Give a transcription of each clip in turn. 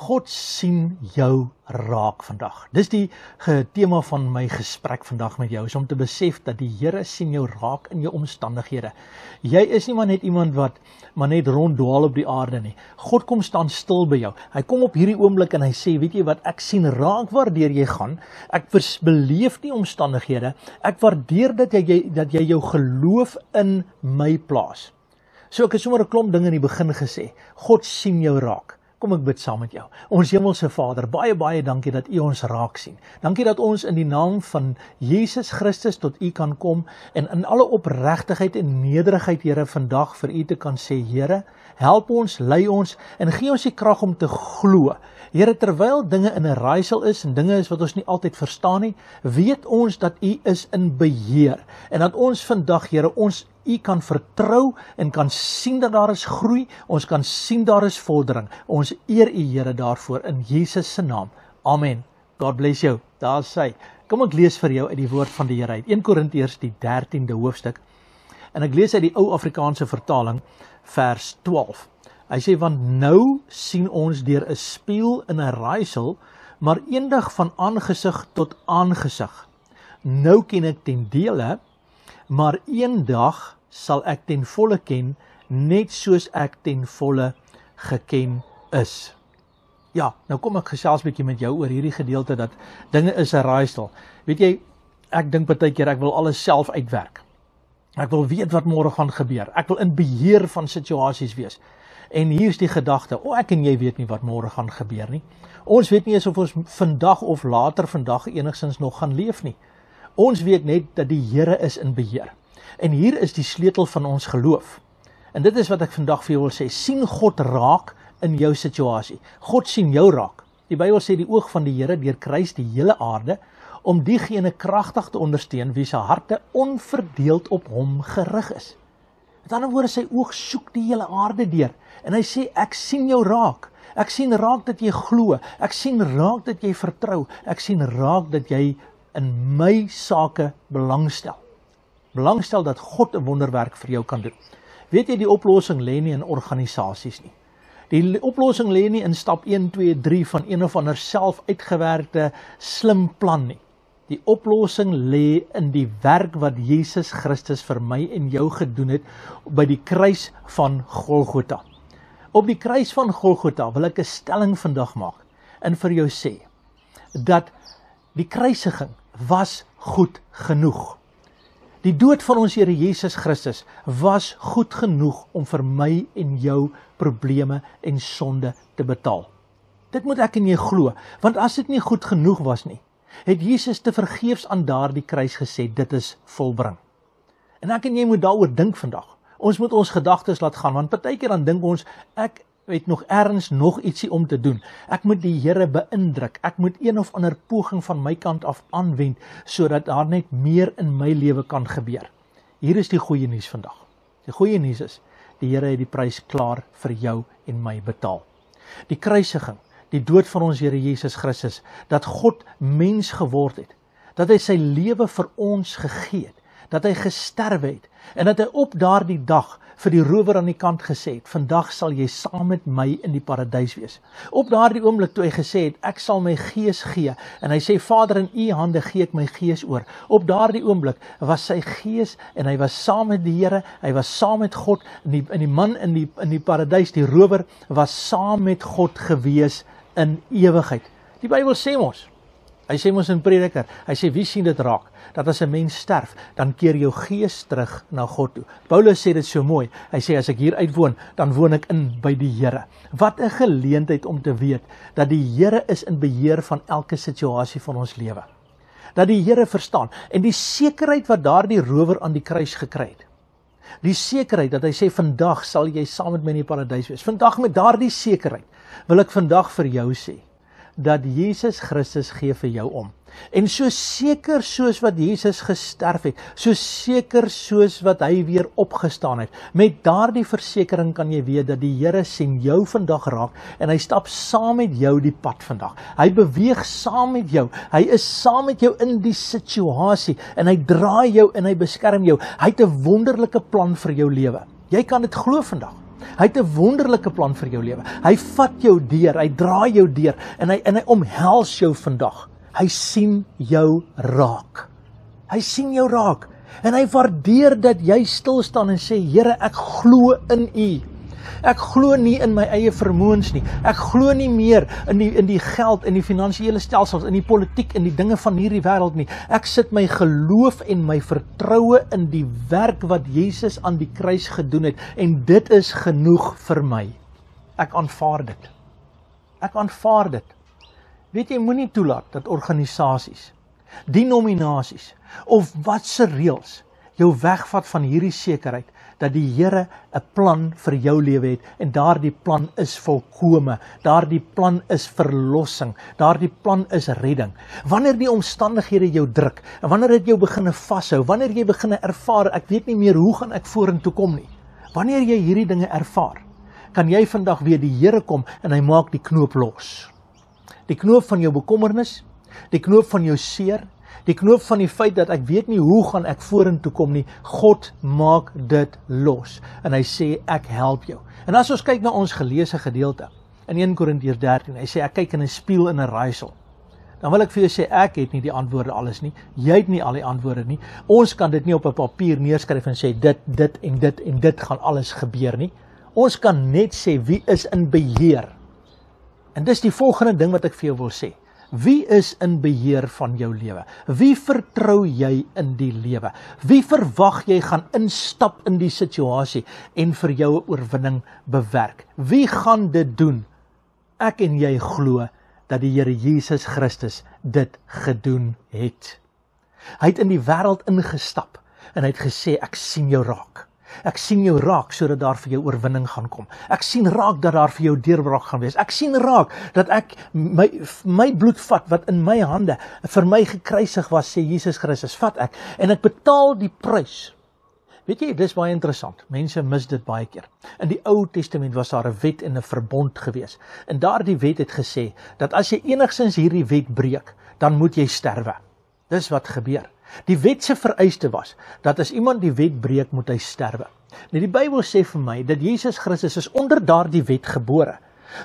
God sien jou raak vandag. Dis die tema van my gesprek vandag met jou, is om te besef dat die Here sien jou raak in jou omstandighede. Jy is nie maar net iemand wat maar net ronddwaal op die aarde nie. God kom staan stil by jou. Hy kom op hierdie oomblik en hy sê, weet jy wat, ek sien raak waardeur jy gaan. Ek beleef die omstandighede. Ek waardeer dat jy jou geloof in my plaas. So ek het sommer 'n klomp dinge in die begin gesê. God sien jou raak. Kom ek bid saam met jou. Ons hemelse Vader, baie dankie dat U ons raak sien. Dankie dat ons in die naam van Jesus Christus tot U kan kom en in alle opregtigheid en nederigheid, Here, vandag vir U te kan sê, Here, help ons, lei ons en gee ons die krag om te glo. Here, terwyl dinge in 'n raaisel is en dinge is wat ons nie altyd verstaan nie, weet ons dat U is in beheer en dat ons vandag, Here, U kan vertrou en kan sien dat daar is groei, ons kan sien daar is vordering. Ons eer U, Here, daarvoor in Jesus se naam. Amen. God bless jou. Daar sê. Kom ek lees vir jou uit die woord van die Here uit. 1 Korintiërs die 13de hoofstuk. En ek lees uit die ou Afrikaanse vertaling vers 12. Hy sê, want nou sien ons deur 'n spieël in 'n raaisel, maar eendag van aangesig tot aangesig. Nou ken ek ten dele, maar eendag sal ek ten volle ken, net soos ek ten volle geken is. Ja, nou kom ek gesels 'n bietjie met jou oor hierdie gedeelte dat dinge is 'n raaisel. Weet jy, ek dink partykeer ek wil alles self uitwerk. Ek wil weet wat môre gaan gebeur. Ek wil in beheer van situasies wees. En hier is die gedagte, ek en jy weet nie wat môre gaan gebeur nie. Ons weet nie eens of ons vandag of later vandag enigstens nog gaan leef nie. Ons weet net dat die Here is in beheer. En hier is die sleutel van ons geloof. En dit is wat ek vandag vir jou wil sê. Sien God raak in jou situasie. God sien jou raak. Die Bybel sê die oog van die Here deurkruis die hele aarde om diegene kragtig te ondersteun wie se harte onverdeeld op hom gerig is. Met ander woorde, sy oog soek die hele aarde deur. En hy sê, ek sien jou raak. Ek sien raak dat jy glo. Ek sien raak dat jy vertrou. Ek sien raak dat jy in my sake belangstel. Belangstel dat God 'n wonderwerk vir jou kan doen. Weet jy, die oplossing lê nie in organisasies nie. Die oplossing lê nie in stap 1, 2, 3 van een of ander self uitgewerkte slim plan nie. Die oplossing lê in die werk wat Jesus Christus vir my en jou gedoen het by die kruis van Golgotha. Op die kruis van Golgotha wil ek 'n stelling vandag maak en vir jou sê dat die kruisiging was goed genoeg. Die dood van ons Here Jesus Christus was goed genoeg om vir my en jou probleme en sonde te betaal. Dit moet ek en jy glo, want as dit nie goed genoeg was nie, het Jesus te vergeefs aan daardie kruis gesê, dit is volbring. En ek en jy moet daaroor dink vandag. Ons moet ons gedagtes laat gaan, want partykeer dan dink ons, ek het nog ergens nog ietsie om te doen. Ek moet die Here beïndruk. Ek moet een of ander poging van my kant af aanwend, sodat daar net meer in my lewe kan gebeur. Hier is die goeie nuus vandag. Die goeie nuus is, die Here het die prys klaar vir jou en my betaal. Die kruisiging, die dood van ons Here Jesus Christus, dat God mens geword het, dat hy sy lewe vir ons gegee het, dat hy gesterwe het, en dat hy op daardie dag vir die rower aan die kant gesê het, vandag sal jy saam met my in die paradys wees. Op daardie oomblik toe hy gesê het, ek sal my gees gee, en hy sê, Vader, in U hande gee ek my gees oor. Op daardie oomblik was sy gees, en hy was saam met die Here, hy was saam met God, en die man in die paradys, die rower, was saam met God gewees in ewigheid. Die Bybel sê ons, hy sê ons in Prediker, hy sê, wie sien dit raak? Dat as 'n mens sterf, dan keer jou gees terug na God toe. Paulus sê dit so mooi, hy sê, as ek hier uitwoon, dan woon ek in by die Here. Wat 'n geleentheid om te weet, dat die Here is in beheer van elke situasie van ons lewe. Dat die Here verstaan, en die sekerheid wat daardie rower aan die kruis gekry het, die sekerheid dat hy sê, vandag sal jy saam met my in die paradys wees. Vandag met daardie sekerheid, wil ek vandag vir jou sê, dat Jesus Christus gee vir jou om. En so seker soos wat Jesus gesterf het, so seker soos wat hy weer opgestaan het, met daardie versekering kan jy weet dat die Here sien jou vandag raak en hy stap saam met jou die pad vandag. Hy beweeg saam met jou. Hy is saam met jou in die situasie en hy draai jou en hy beskerm jou. Hy het 'n wonderlike plan vir jou lewe. Jy kan dit glo vandag. Hy het 'n wonderlike plan vir jou lewe. Hy vat jou deur, hy draai jou deur en hy omhels jou vandag. Hy sien jou raak. Hy sien jou raak en hy waardeer dat jy stil staan en sê, Here, ek glo in U. Ek glo nie in my eie vermoëns nie. Ek glo nie meer in die geld, in die finansiële stelsels, in die politiek, in die dinge van hierdie wêreld nie. Ek sit my geloof en my vertroue in die werk wat Jesus aan die kruis gedoen het en dit is genoeg vir my. Ek aanvaar dit. Ek aanvaar dit. Weet jy, moenie toelaat dat organisasies, denominasies of watse reëls jou wegvat van hierdie sekerheid dat die Here 'n plan vir jou lewe het en daardie plan is volkome, daardie plan is verlossing, daardie plan is redding. Wanneer die omstandighede jou druk, en wanneer dit jou begine vashou, wanneer jy begine ervaar, ek weet nie meer hoe gaan ek vorentoe kom nie. Wanneer jy hierdie dinge ervaar, kan jy vandag weer die Here kom en hy maak die knoop los. Die knoop van jou bekommernis, die knoop van jou seer, die knoop van die feit dat ek weet nie hoe gaan ek vorentoe kom nie, God maak dit los. En hy sê, ek help jou. En as ons kyk na ons geleesde gedeelte, in 1 Korintiërs 13, hy sê, ek kyk in 'n spieël in 'n raaisel. Dan wil ek vir jou sê, ek het nie die antwoorde alles nie, jy het nie al die antwoorde nie, ons kan dit nie op 'n papier neerskryf en sê, dit en dit gaan alles gebeur nie. Ons kan net sê, wie is in beheer? En dis die volgende ding wat ek vir jou wil sê. Wie is in beheer van jou lewe? Wie vertrou jy in die lewe? Wie verwag jy gaan instap in die situasie en vir jou 'n oorwinning bewerk? Wie gaan dit doen? Ek en jy glo dat die Here Jesus Christus dit gedoen het. Hy het in die wêreld ingestap en hy het gesê, ek sien jou raak. Ek sien jou raak sodat daar vir jou oorwinning gaan kom. Ek sien raak dat daar vir jou deurbraak gaan wees. Ek sien raak dat ek my bloedvat wat in my hande vir my gekruisig was, sê Jesus Christus, vat ek en ek betaal die prys. Weet jy, dis baie interessant. Mense mis dit baie keer. In die Ou Testament was daar 'n wet en 'n verbond gewees. En daardie wet het gesê dat as jy enigstens hierdie wet breek, dan moet jy sterwe. Dis wat gebeur. Die wet se vereiste was, dat as iemand die wet breek, moet hy sterwe. Nou die Bybel sê vir my, dat Jesus Christus is onder daardie wet gebore,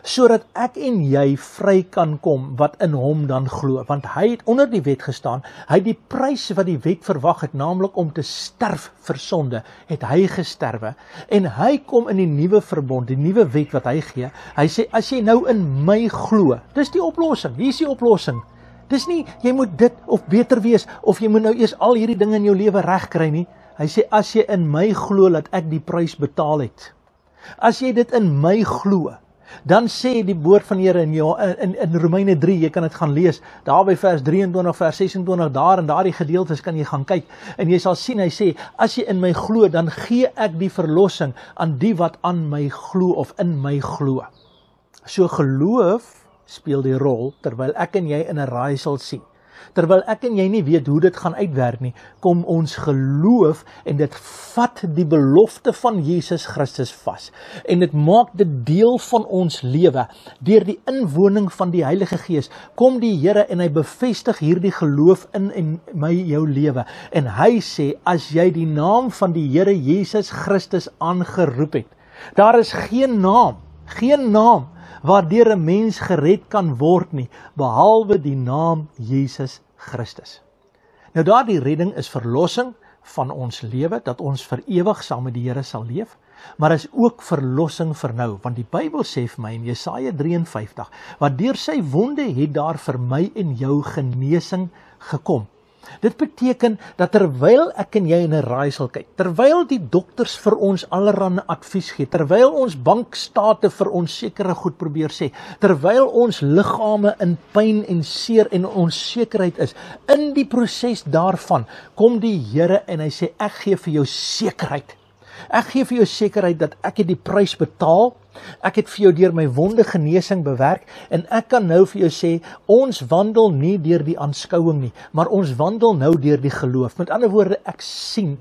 sodat ek en jy vry kan kom, wat in hom dan glo, want hy het onder die wet gestaan, hy het die prys wat die wet verwag het, naamlik om te sterf vir sonde, het hy gesterwe, en hy kom in die nuwe verbond, die nuwe wet wat hy gee, hy sê, as jy nou in my glo, dis die oplossing, hier is die oplossing. Dis nie, jy moet dit of beter wees, of jy moet nou eers al hierdie dinge in jou lewe regkry nie. Hy sê, as jy in my glo, dat ek die prys betaal het. As jy dit in my glo, dan sê die woord van die Here in Romeine 3, jy kan dit gaan lees, daar by vers 23, vers 26, daar in daardie gedeeltes kan jy gaan kyk, en jy sal sien, hy sê, as jy in my glo, dan gee ek die verlossing aan die wat aan my glo, of in my glo. So geloof speel die rol, terwyl ek en jy in 'n raaisel sien. Terwyl ek en jy nie weet hoe dit gaan uitwerk nie, kom ons geloof en dit vat die belofte van Jesus Christus vas. En dit maak dit deel van ons lewe. Deur die inwoning van die Heilige Gees, kom die Here en hy bevestig hierdie geloof in my jou lewe. En hy sê, as jy die naam van die Here Jesus Christus aangeroep het, daar is geen naam, waardeur 'n mens gered kan word nie, behalwe die naam Jesus Christus. Nou daardie redding is verlossing van ons lewe, dat ons vir ewig saam met die Here sal leef, maar is ook verlossing vir nou, want die Bybel sê vir my in Jesaja 53, wat deur sy wonde het daar vir my en jou genesing gekom. Dit beteken dat terwyl ek en jy in 'n raaisel kyk, terwyl die dokters vir ons allerhande advies gee, terwyl ons bankstate vir ons sekere goed probeer sê, terwyl ons liggame in pyn en seer en onsekerheid is, in die proses daarvan, kom die Here en hy sê, ek gee vir jou sekerheid. Ek gee vir jou sekerheid dat ek het die prys betaal, ek het vir jou deur my wonde genesing bewerk, en ek kan nou vir jou sê, ons wandel nie deur die aanskouing nie, maar ons wandel nou deur die geloof. Met ander woorde, ek sien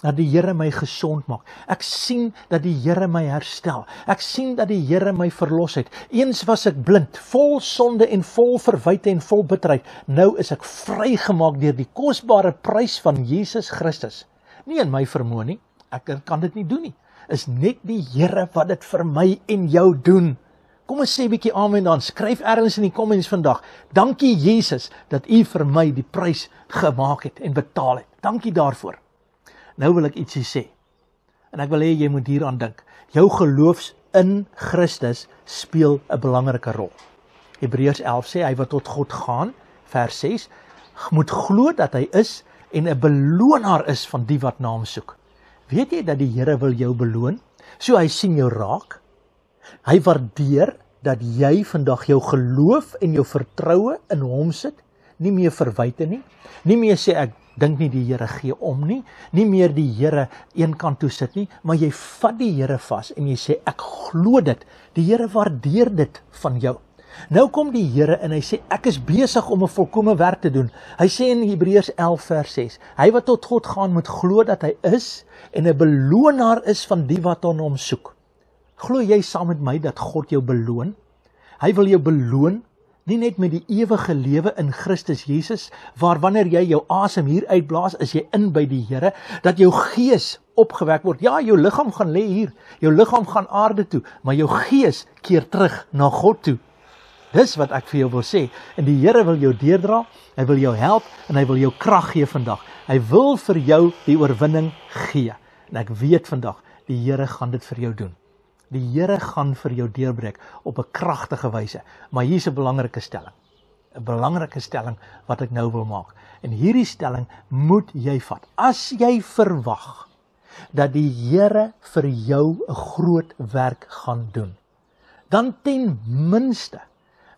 dat die Here my gesond maak. Ek sien dat die Here my herstel. Ek sien dat die Here my verlos het. Eens was ek blind, vol sonde en vol verwyte en vol bitterheid. Nou is ek vrygemaak deur die kosbare prys van Jesus Christus. Nie in my vermoë nie. Ek kan dit nie doen nie. is net die Here wat dit vir my en jou doen. Kom ons sê 'n bietjie amen dan, skryf ergens in die comments vandag, dankie Jesus, dat U vir my die prys gemaak het en betaal het. Dankie daarvoor. Nou wil ek ietsie sê, en ek wil hê jy moet hieraan dink. Jou geloofs in Christus speel 'n belangrike rol. Hebreërs 11 sê, hy wat tot God gaan, vers 6, moet glo dat hy is en 'n belonaar is van die wat na hom soek. Weet jy dat die Here wil jou beloon? So hy sien jou raak. Hy waardeer dat jy vandag jou geloof en jou vertroue in hom sit, nie meer verwyte nie, nie meer sê ek dink nie die Here gee om nie, nie meer die Here een kant toe sit nie, maar jy vat die Here vas en jy sê ek glo dit, die Here waardeer dit van jou. Nou kom die Here en hy sê ek is besig om 'n volkomme werk te doen. Hy sê in Hebreërs 11 vers 6, hy wat tot God gaan moet glo dat hy is en 'n belonaar is van die wat aan hom soek. Glo jy saam met my dat God jou beloon? Hy wil jou beloon, nie net met die ewige lewe in Christus Jesus, waar wanneer jy jou asem hier uitblaas, is jy in by die Here, dat jou gees opgewek word. Ja, jou liggaam gaan lê hier, jou liggaam gaan aarde toe, maar jou gees keer terug na God toe. Dis wat ek vir jou wil sê, en die Here wil jou deurdra, hy wil jou help, en hy wil jou krag gee vandag. Hy wil vir jou die oorwinning gee, en ek weet vandag, die Here gaan dit vir jou doen. Die Here gaan vir jou deurbreek op 'n kragtige wyse. Maar hier's 'n belangrike stelling. 'n Belangrike stelling wat ek nou wil maak. En hierdie stelling moet jy vat. As jy verwag dat die Here vir jou 'n groot werk gaan doen, dan ten minste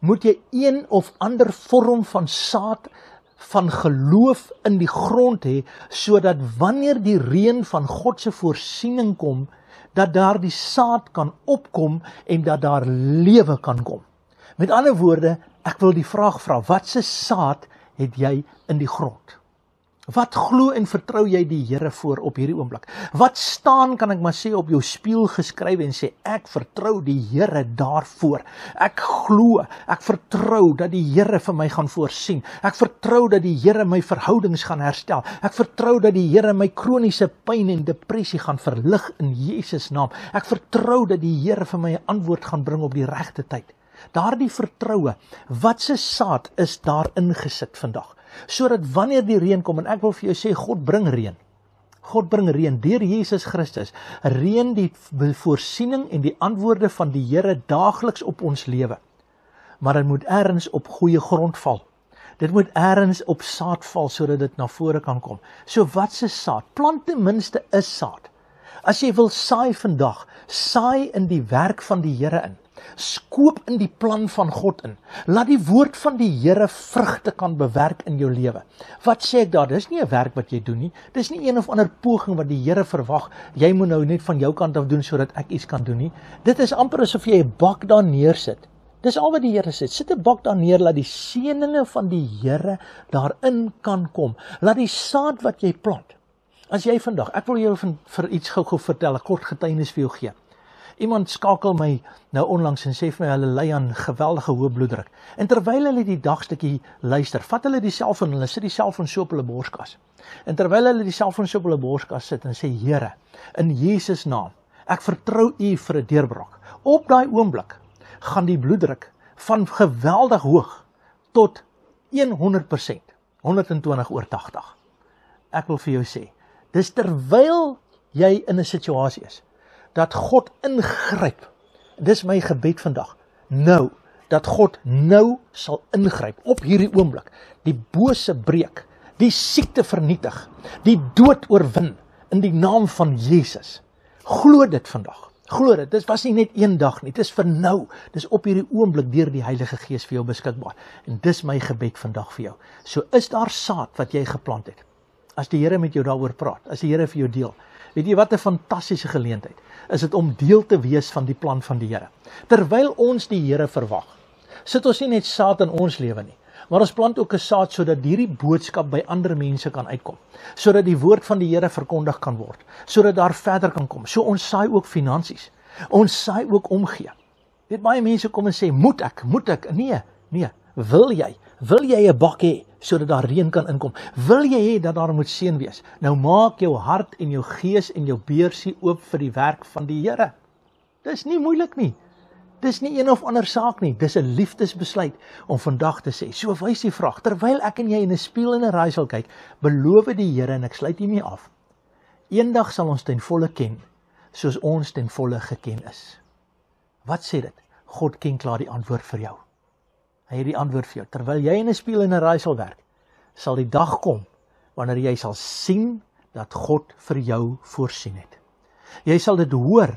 moet jy een of ander vorm van saad van geloof in die grond hê, sodat wanneer die reën van God se voorsiening kom, dat daar die saad kan opkom en dat daar lewe kan kom. Met ander woorde, ek wil die vraag vra, wat se saad het jy in die grond? Wat glo en vertrou jy die Here voor op hierdie oomblik? Wat staan, kan ek maar sê, op jou spieël geskryf en sê, ek vertrou die Here daarvoor. Ek glo, ek vertrou dat die Here vir my gaan voorsien. Ek vertrou dat die Here my verhoudings gaan herstel. Ek vertrou dat die Here my kroniese pyn en depressie gaan verlig in Jesus naam. Ek vertrou dat die Here vir my 'n antwoord gaan bring op die regte tyd. Daardie vertroue, wat se saad is daar ingesit vandag? Sodat wanneer die reën kom, en ek wil vir jou sê, God bring reën. God bring reën deur Jesus Christus. Reën die voorsiening en die antwoorde van die Here daagliks op ons lewe. Maar dit moet ergens op goeie grond val. Dit moet ergens op saad val, sodat dit na vore kan kom. So wat se saad? Plant ten minste 'n saad. As jy wil saai vandag, saai in die werk van die Here in. Skoop in die plan van God in. Laat die woord van die Here vrugte kan bewerk in jou lewe. Wat sê ek daar? Dis nie 'n werk wat jy doen nie. Dis nie een of ander poging wat die Here verwag. Jy moet nou net van jou kant af doen sodat ek iets kan doen nie. Dit is amper asof jy 'n bak daar neersit. Dis al wat die Here sê. Sit 'n bak daar neer, laat die seëninge van die Here daarin kan kom. Laat die saad wat jy plant. As jy vandag, ek wil jou vir iets gou vertel, 'n kort getuienis vir jou gee. Iemand skakel my nou onlangs en sê vir my, hulle ly aan geweldige hoë bloeddruk. En terwyl hulle die dagstukkie luister, vat hulle die selfoon, hulle sit die selfoon so op hulle borskas. En terwyl hulle die selfoon so op hulle borskas sit en sê, Here, in Jesus naam, ek vertrou U vir 'n deurbraak. Op daai oomblik gaan die bloeddruk van geweldig hoog tot 100%, 120/80. Ek wil vir jou sê, dis terwyl jy in 'n situasie is, dat God ingryp. Dis my gebed vandag. Nou, dat God nou sal ingryp op hierdie oomblik. Die bose breek, die siekte vernietig, die dood oorwin in die naam van Jesus. Glo dit vandag. Glo dit. Dit was nie net een dag nie. Dit is vir nou. Dis op hierdie oomblik deur die Heilige Gees vir jou beskikbaar. En dis my gebed vandag vir jou. So is daar saad wat jy geplant het. As die Here met jou daaroor praat, as die Here vir jou deel. Weet jy wat 'n fantastiese geleentheid is dit om deel te wees van die plan van die Here. Terwyl ons die Here verwag, sit ons nie net saad in ons lewe nie, maar ons plant ook 'n saad sodat hierdie boodskap by ander mense kan uitkom, sodat die woord van die Here verkondig kan word, sodat daar verder kan kom. So ons saai ook finansies, ons saai ook omgee. Weet, baie mense kom en sê, moet ek? Nee, Wil jy 'n bak hê sodat daar reën kan inkom? Wil jy hê dat daar moet seën wees? Nou maak jou hart en jou gees en jou beursie oop vir die werk van die Here. Dis nie moeilik nie. Dis nie een of ander saak nie. Dis 'n liefdesbesluit om vandag te sê. So wys die vraag, terwyl ek en jy in 'n spieël en 'n raaisel kyk, beloof die Here en ek sluit hiermee af. Eendag sal ons ten volle ken, soos ons ten volle geken is. Wat sê dit? God ken klaar die antwoord vir jou. Hy het die antwoord vir jou. Terwyl jy in 'n spieël en 'n raaisel werk, sal die dag kom wanneer jy sal sien dat God vir jou voorsien het. Jy sal dit hoor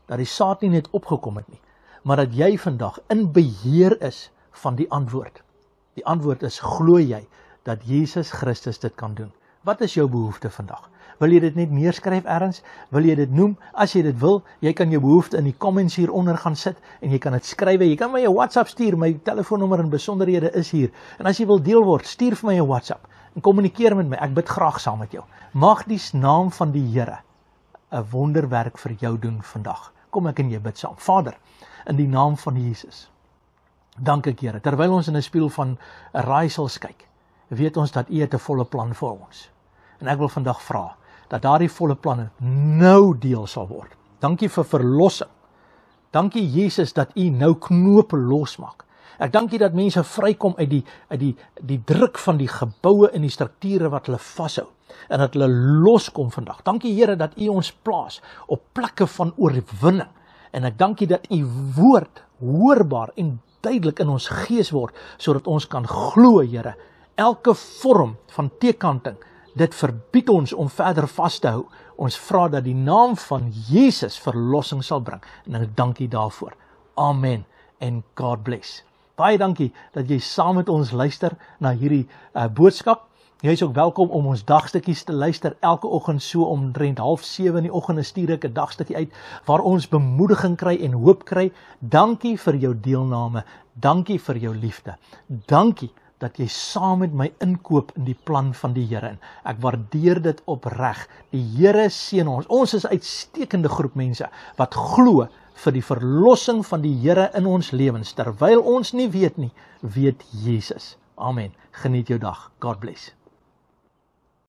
dat die saad nie net opgekom het nie, maar dat jy vandag in beheer is van die antwoord. Die antwoord is, glo jy dat Jesus Christus dit kan doen? Wat is jou behoefte vandag? Wil jy dit net neerskryf ergens? Wil jy dit noem? As jy dit wil, jy kan jou behoefte in die comments hieronder gaan sit en jy kan dit skryf. Jy kan my 'n WhatsApp stuur, my telefoonnommer en besonderhede is hier. En as jy wil deel word, stuur vir my 'n WhatsApp en kommunikeer met my. Ek bid graag saam met jou. Mag die naam van die Here 'n wonderwerk vir jou doen vandag. Kom ek en jy bid saam. Vader, in die naam van Jesus, dank ek Here, terwyl ons in 'n spieël van 'n raaisels kyk, weet ons dat U het 'n volle plan vir ons. En ek wil vandag vra dat daardie volle planne nou deel sal word. Dankie vir verlossing. Dankie Jesus dat U nou knope losmaak. Ek dank U dat mense vrykom uit die druk van die geboue en die strukture wat hulle vashou en dat hulle loskom vandag. Dankie Here dat U ons plaas op plekke van oorwinning. En ek dank U dat U woord hoorbaar en duidelik in ons gees word sodat ons kan glo, Here. Elke vorm van teekanting, dit verbied ons om verder vas te hou. Ons vra dat die naam van Jesus verlossing sal bring. En ek dank U daarvoor. Amen en God bless. Baie dankie dat jy saam met ons luister na hierdie boodskap. Jy is ook welkom om ons dagstukkies te luister. Elke oggend so omtrent 6:30 in die oggende stuur ek 'n dagstukkie uit waar ons bemoediging kry en hoop kry. Dankie vir jou deelname. Dankie vir jou liefde. Dankie dat jy saam met my inkoop in die plan van die Here. Ek waardeer dit opreg. Die Here seën ons. Ons is 'n uitstekende groep mense wat glo vir die verlossing van die Here in ons lewens. Terwyl ons nie weet nie, weet Jesus. Amen. Geniet jou dag. God bless.